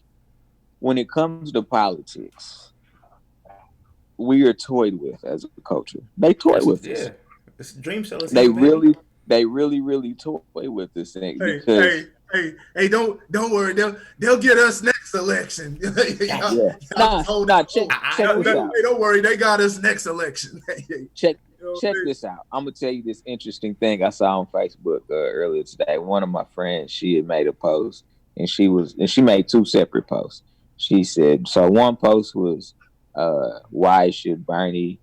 when it comes to politics. We are toyed with as a culture. They toy with us. Yeah, it's dream sellers. They really toy with this thing. Hey, don't worry. They'll get us next election. Check this out. Hey, don't worry. They got us next election. Check this out. I'm gonna tell you this interesting thing I saw on Facebook earlier today. One of my friends, she had made a post, and she made two separate posts. She said, so one post was, why should Bernie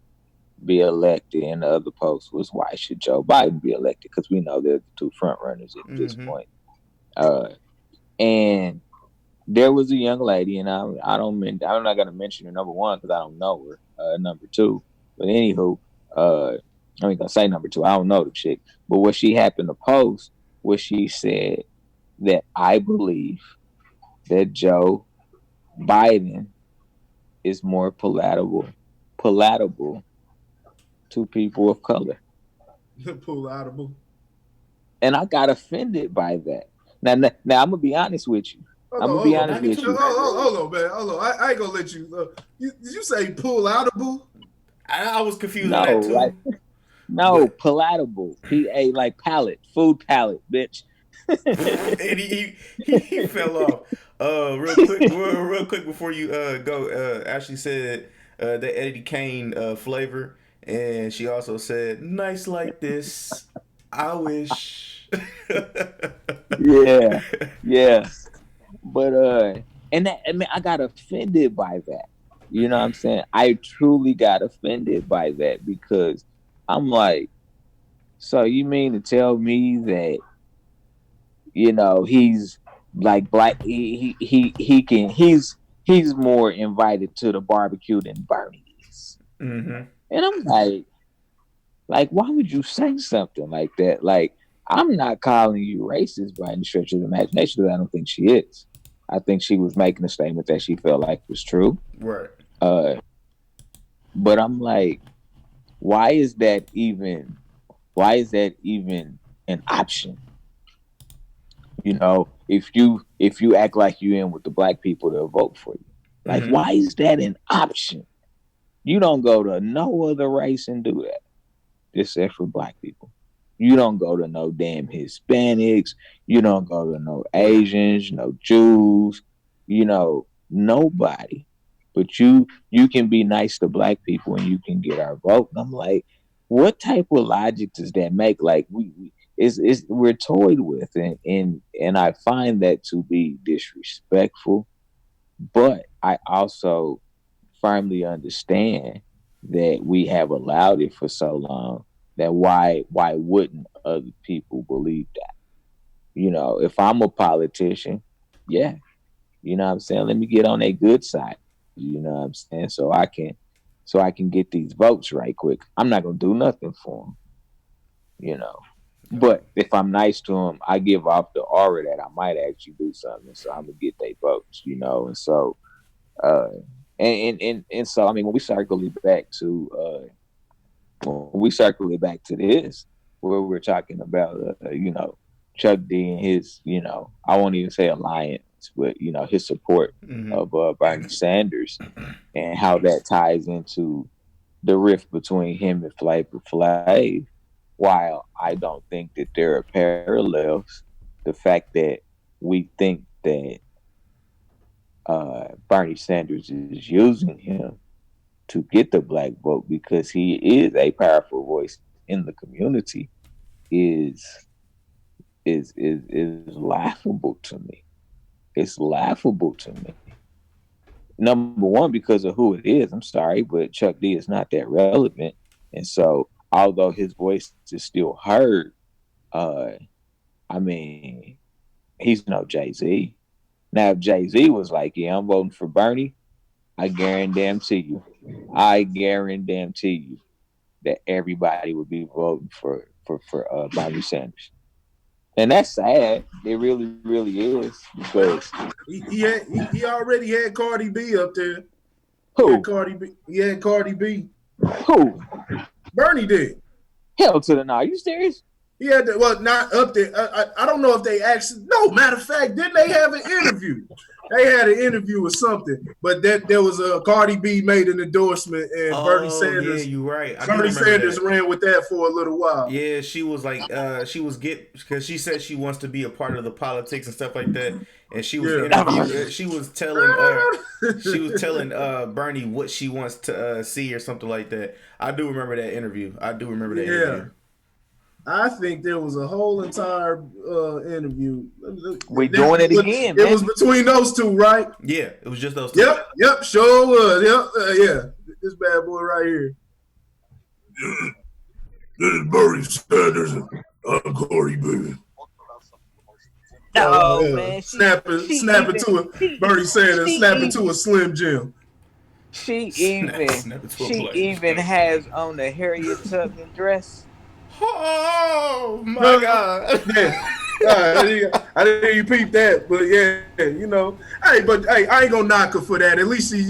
be elected, and the other post was, why should Joe Biden be elected? Because we know they're the two front runners at this point. And there was a young lady, and I'm not gonna mention her, number one, because I don't know her. Number two, but anywho, I ain't gonna say number two. I don't know the chick, but what she happened to post was, she said that I believe that Joe Biden is more palatable to people of color. Palatable. And I got offended by that. Now I'm gonna be honest with you. I'm gonna be honest with you. Hold on, man. Hold on. I ain't gonna let you. Did you say pull-outable? I was confused No, on that too. like, no, palatable. PA like palate, food palate, bitch. And he fell off. Real quick before you go. Ashley said the Eddie Kane flavor, and she also said nice like this. I wish. Yeah. But and that, I mean, I got offended by that. You know what I'm saying? I truly got offended by that because I'm like, so you mean to tell me that, you know, he's like black, he's more invited to the barbecue than Bernie is. Mm-hmm. And I'm like, why would you say something like that? Like, I'm not calling you racist by any stretch of the imagination, because I don't think she is. I think she was making a statement that she felt like was true. Right. But I'm like, why is that even an option? You know, if you act like you in with the black people, they'll vote for you. Like, why is that an option? You don't go to no other race and do that, except for black people. You don't go to no damn Hispanics. You don't go to no Asians, no Jews, you know, nobody. But you can be nice to black people and you can get our vote. And I'm like, what type of logic does that make? Like, we're toyed with, and I find that to be disrespectful. But I also firmly understand that we have allowed it for so long, that why wouldn't other people believe that? You know, if I'm a politician, yeah, you know what I'm saying, let me get on a good side, you know what I'm saying, so I can get these votes right quick. I'm not gonna do nothing for them, you know. But if I'm nice to them, I give off the aura that I might actually do something, so I'm gonna get their votes, you know. And so and so I mean, when we circle it back to this, where we're talking about, you know, Chuck D and his, you know, I won't even say alliance, but, you know, his support of Bernie Sanders, and how that ties into the rift between him and Flavor Flav. While I don't think that there are parallels, the fact that we think that Bernie Sanders is using him to get the black vote because he is a powerful voice in the community is laughable to me. It's laughable to me. Number one, because of who it is. I'm sorry, but Chuck D is not that relevant. And so, although his voice is still heard, I mean, he's no Jay-Z. Now, if Jay-Z was like, yeah, I'm voting for Bernie, I guarantee you that everybody would be voting for Bernie Sanders. And that's sad. It really, really is, because he already had Cardi B up there. Who? He had Cardi B. Who? Bernie did. Hell to the no. Are you serious? He had to, well, not up there. I don't know if they actually. No, matter of fact, didn't they have an interview? They had an interview or something, but there was a Cardi B made an endorsement, and Bernie Sanders. Yeah, you're right. Bernie Sanders ran with that for a little while. Yeah, she was like, because she said she wants to be a part of the politics and stuff like that, and she was she was telling Bernie what she wants to see or something like that. I do remember that interview. Interview. I think there was a whole entire interview. We're doing it again, man. It was between those two, right? Yeah, it was just those two. Yep, sure was. Yep, yeah. This bad boy right here. This is Bernie Sanders. I'm Corey, baby. Man. Snapping to a Bernie Sanders, snapping to a Slim Jim. She even has on the Harriet Tubman dress. Oh my God! I didn't peep that, but yeah, I ain't gonna knock her for that. At least She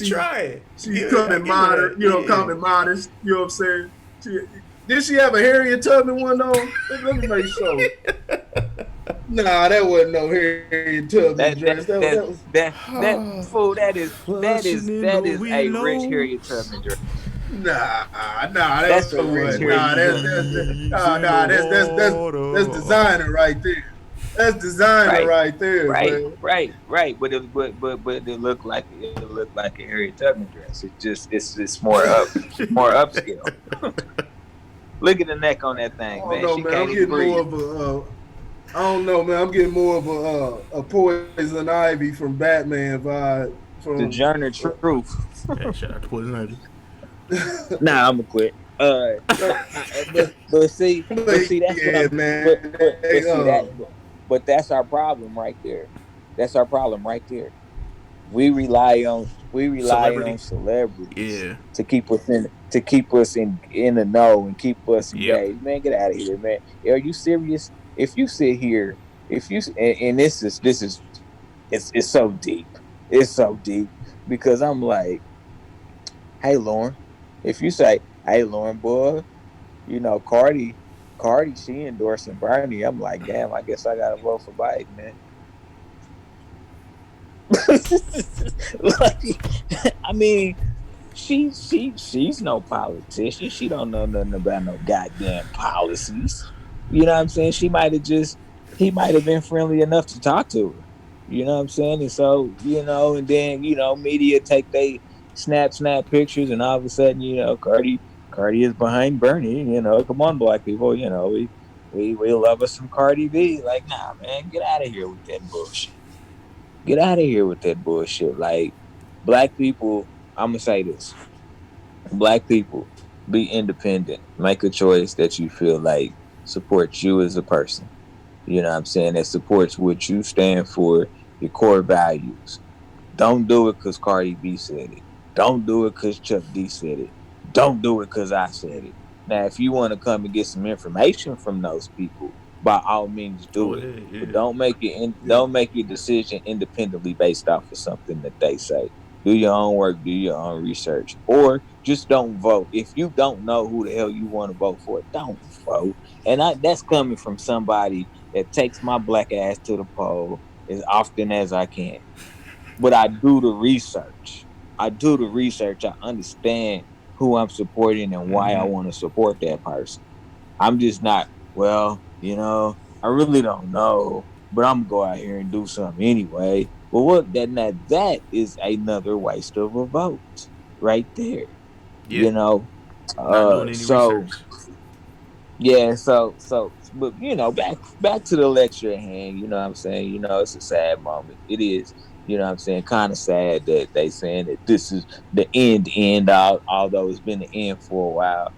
tried. she's Yeah, I coming give her modern, that. Yeah. coming modest. You know what I'm saying? Did she have a Harriet Tubman one on? Let me make sure. Nah, that wasn't no Harriet Tubman dress. That fool. That is a rich Harriet Tubman dress. Nah, That's a rich Harriet Tubman. That's designer right there. That's designer right there, man. Right. But it looked like a Harriet Tubman dress. It's more upscale. Look at the neck on that thing, man. She can't even breathe. I don't know, man. I'm getting more of a Poison Ivy from Batman vibe. The Journey Truth. Yeah, shout out to Poison Ivy. Nah, I'm gonna quit. But see, that's what man. But that's our problem right there. That's our problem right there. We rely on celebrities to keep us in the know and keep us engaged. Yep. Man, get out of here, man. Are you serious? If you sit here, and this is it's so deep. It's so deep because I'm like, hey Lauren, if you say, hey Lauren, boy, Cardi, she endorsing Bernie. I'm like, damn, I guess I gotta vote for Biden, man. I mean, she's no politician. She don't know nothing about no goddamn policies. You know what I'm saying? He might have been friendly enough to talk to her. You know what I'm saying? And so, and then, media take they snap pictures, and all of a sudden, Cardi is behind Bernie. Come on, black people. We love us some Cardi B. Like, nah, man, get out of here with that bullshit. Get out of here with that bullshit. Like, black people, I'm going to say this. Black people, be independent. Make a choice that you feel like supports you as a person. You know what I'm saying? That supports what you stand for, your core values. Don't do it because Cardi B said it. Don't do it because Chuck D said it. Don't do it because I said it. Now, if you want to come and get some information from those people, by all means do it. Yeah. But don't make your decision independently based off of something that they say. Do your own work, do your own research, or just don't vote. If you don't know who the hell you want to vote for, don't vote. And that's coming from somebody that takes my black ass to the poll as often as I can. But I do the research. I understand who I'm supporting and why I want to support that person. I'm just not, I really don't know, but I'm going to go out here and do something anyway. Well, that is another waste of a vote right there. Yeah. Not doing any research. Yeah, so, but back to the lecture at hand. You know what I'm saying? It's a sad moment. It is. You know what I'm saying? Kind of sad that they saying that this is the end, although it's been the end for a while.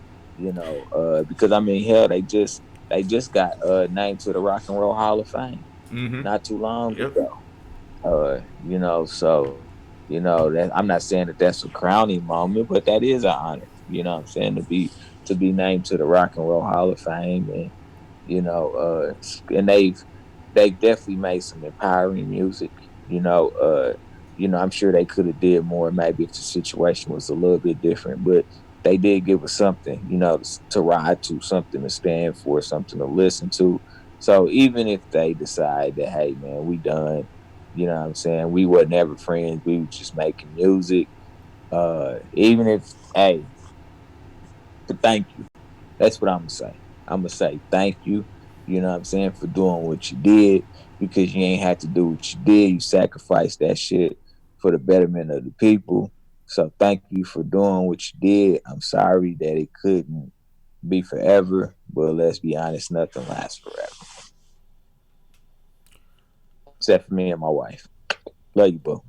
Because I mean, hell, they just got named to the Rock and Roll Hall of Fame not too long ago. That I'm not saying that that's a crowning moment, but that is an honor. You know what I'm saying, to be named to the Rock and Roll Hall of Fame, and and they've definitely made some empowering music. I'm sure they could have did more maybe if the situation was a little bit different, but they did give us something, to ride to, something to stand for, something to listen to. So even if they decide that, hey man, we done, you know what I'm saying, we were never friends, we were just making music. Even if, hey, but thank you. That's what I'm gonna say. I'm gonna say thank you. You know what I'm saying, for doing what you did, because you ain't had to do what you did. You sacrificed that shit for the betterment of the people. So thank you for doing what you did. I'm sorry that it couldn't be forever, but let's be honest, nothing lasts forever. Except for me and my wife. Love you, boo.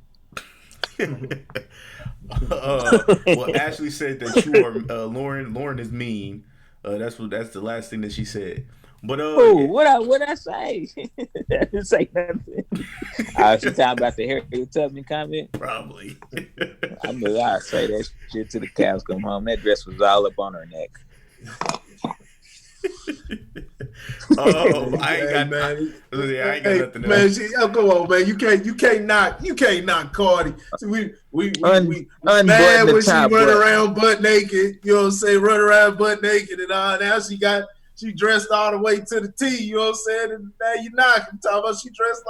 Well, Ashley said that you are Lauren is mean. That's the last thing that she said. But what I say? I didn't say nothing. She talking about the Harriet Tubman comment? Probably. I say that shit to the cows come home. That dress was all up on her neck. I ain't got, I ain't got nothing man, else. come on, man. You can't knock Cardi. So we Unbutton mad the when she top run button. around butt naked. You know what I'm saying? Run around butt naked and all. Now she dressed all the way to the T. You know what I'm saying? And now you knocking. Talking about she dressed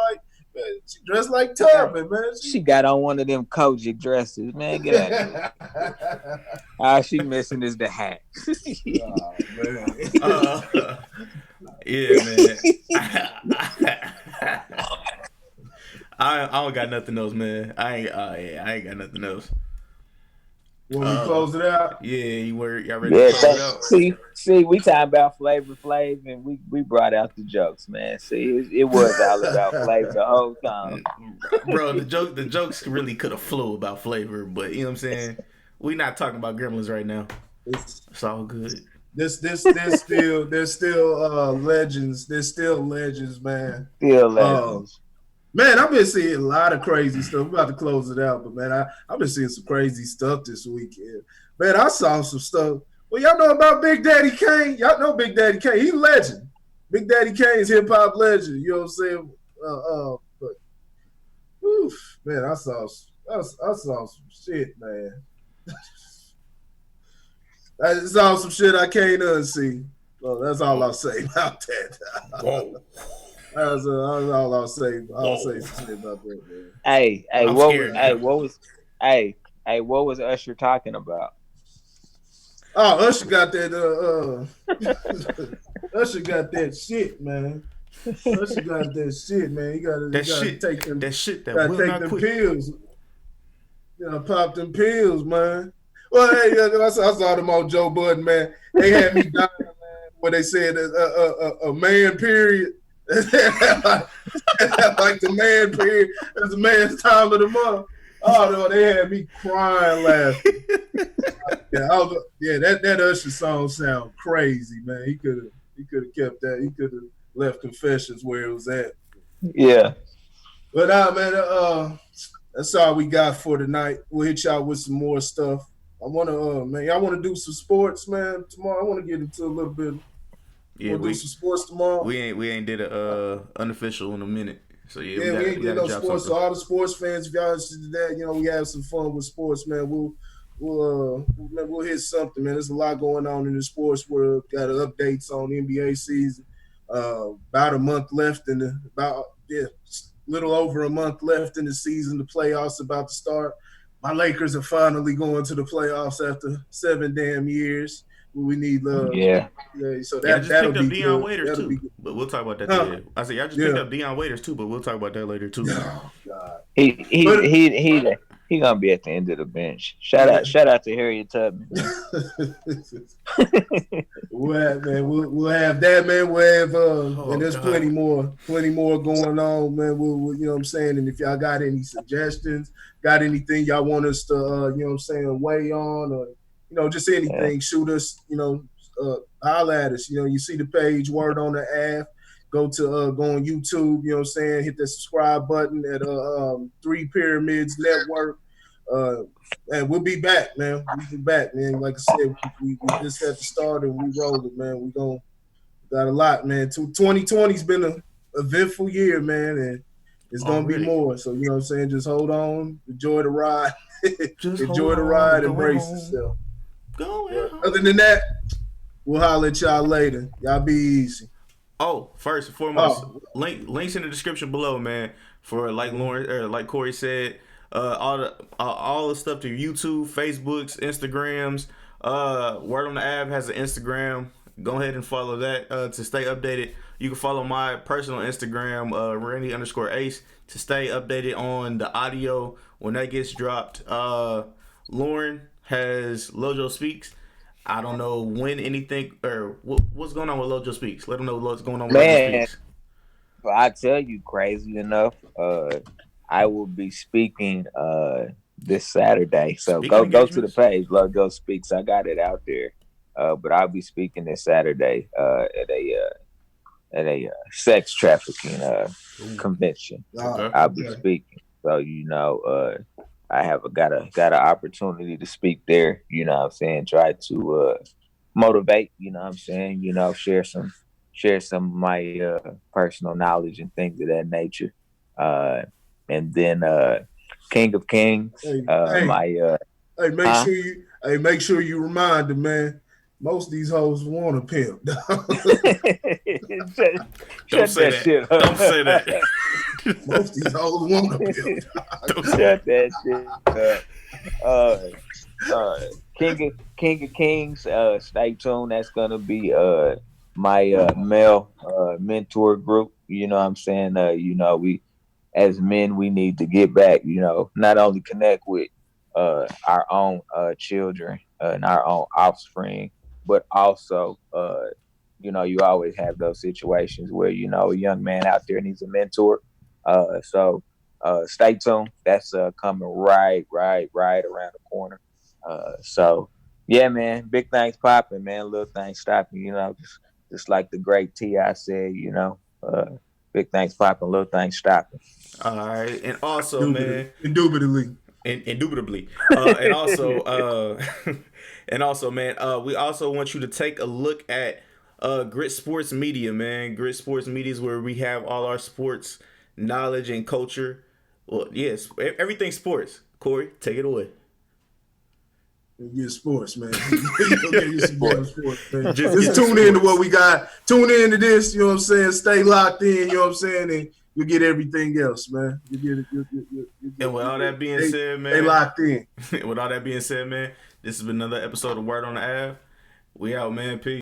like Tubman, man. She got on one of them Kojic dresses, man. Get out of here. All she missing is the hat. Oh, man. Yeah, man. I don't got nothing else, man. I ain't got nothing else. When we close it out? Yeah, y'all ready to close it out? See, we talking about Flavor Flav, and we brought out the jokes, man. See, it was all about Flavor the whole time. Bro, the jokes really could have flew about Flavor, but you know what I'm saying? We not talking about Gremlins right now. It's all good. There's still legends. There's still legends, man. Still legends. Man, I've been seeing a lot of crazy stuff. We're about to close it out, but man, I've been seeing some crazy stuff this weekend. Man, I saw some stuff. Well, y'all know about Big Daddy Kane? Y'all know Big Daddy Kane. He's a legend. Big Daddy Kane's hip hop legend. You know what I'm saying? But oof, man, I saw some shit, man. I saw some shit I can't unsee. So that's all I'll say about that. Whoa. That's all I'll say. I'll say some shit about that, man. Hey, what was Usher talking about? Oh, Usher got that. Usher got that shit, man. Usher got that shit, man. He got to take them. That shit that gotta will take not them quit. pills. You know, pop them pills, man. Well, hey, I saw them on Joe Budden, man. They had me dying, man. Where they said a man period. Like the man period. That's the man's time of the month. Oh no, they had me crying laughing. That Usher song sound crazy, man. He could have kept that. He could have left Confessions where it was at. Yeah. But man, that's all we got for tonight. We'll hit y'all with some more stuff. I wanna y'all wanna do some sports, man, tomorrow. I wanna get into a little bit. Yeah, we'll do some sports tomorrow. We ain't did a unofficial in a minute. So we ain't did no sports. So all the sports fans, if y'all interested in that, you know, we have some fun with sports, man. We'll hit something, man. There's a lot going on in the sports world. Got updates on the NBA season. About a month left little over a month left in the season. The playoffs about to start. My Lakers are finally going to the playoffs after 7 damn years. We need love. Yeah. So I just picked up be Deion good. Waiters too, but we'll talk about that later. I said I just picked up Deion Waiters too, but we'll talk about that later too. Oh God. He gonna be at the end of the bench. Shout out to Harriet Tubman. We'll have that, man. We'll have and there's plenty more going on, man. We'll you know what I'm saying. And if y'all got any suggestions, got anything y'all want us to you know what I'm saying, weigh on, or you know, just anything, shoot us, you know, holler at us. You know, you see the page, Word on the Ave. Go on YouTube, you know what I'm saying, hit the subscribe button at Three Pyramids Network. And we'll be back, man. We'll be back, man. Like I said, we just at the start and we rolled it, man. We got a lot, man. 2020's been an eventful year, man, and it's gonna be more. So, you know what I'm saying, just hold on, enjoy the ride. Enjoy the ride, embrace yourself. Other than that, we'll holler at y'all later. Y'all be easy. Oh, first and foremost, links in the description below, man. For like Corey said, all the stuff to YouTube, Facebooks, Instagrams. Word on the Ave has an Instagram. Go ahead and follow that to stay updated. You can follow my personal Instagram, Randy_Ace, to stay updated on the audio when that gets dropped. Lauren has Lojo Speaks. I don't know when anything or what's going on with Lojo Speaks. Let them know what's going on with Lojo Speaks. I tell you, crazy enough, I will be speaking this Saturday. So go to the page, Lojo Speaks. I got it out there. But I'll be speaking this Saturday at a sex trafficking convention. I'll be speaking. So you know, I have got an opportunity to speak there. You know what I'm saying? Try to motivate. You know what I'm saying? You know, share some share some of my personal knowledge and things of that nature. And then King of Kings, Hey, my hey, huh? make sure you remind them, man. Most of these hoes want a pimp. Don't Shut say that that. shit up. Don't say that. Most of these hoes want a pimp. Don't say Shut that shit up. Uh, King of Kings. Stay tuned. That's gonna be my male mentor group. You know what I'm saying? We as men we need to get back. Not only connect with our own children and our own offspring, but also you always have those situations where a young man out there needs a mentor. So stay tuned. That's coming right around the corner. So yeah, man, big things popping, man. Little things stopping. Just like the great T.I. said. Big things popping, little things stopping. All right, and also, man, Indubitably. indubitably, and also, and also, man, we also want you to take a look at Grit Sports Media, man. Grit Sports Media is where we have all our sports knowledge and culture. Well, yes, everything sports. Corey, take it away. Get sports, man. Get you some damn sports, man. Just Just tune in to what we got. Tune in to this, you know what I'm saying? Stay locked in, you know what I'm saying? And you'll get everything else, man. And with all that being said, man, they locked in. with all that being said, man, this has been another episode of Word on the Ave. We out, man. Peace.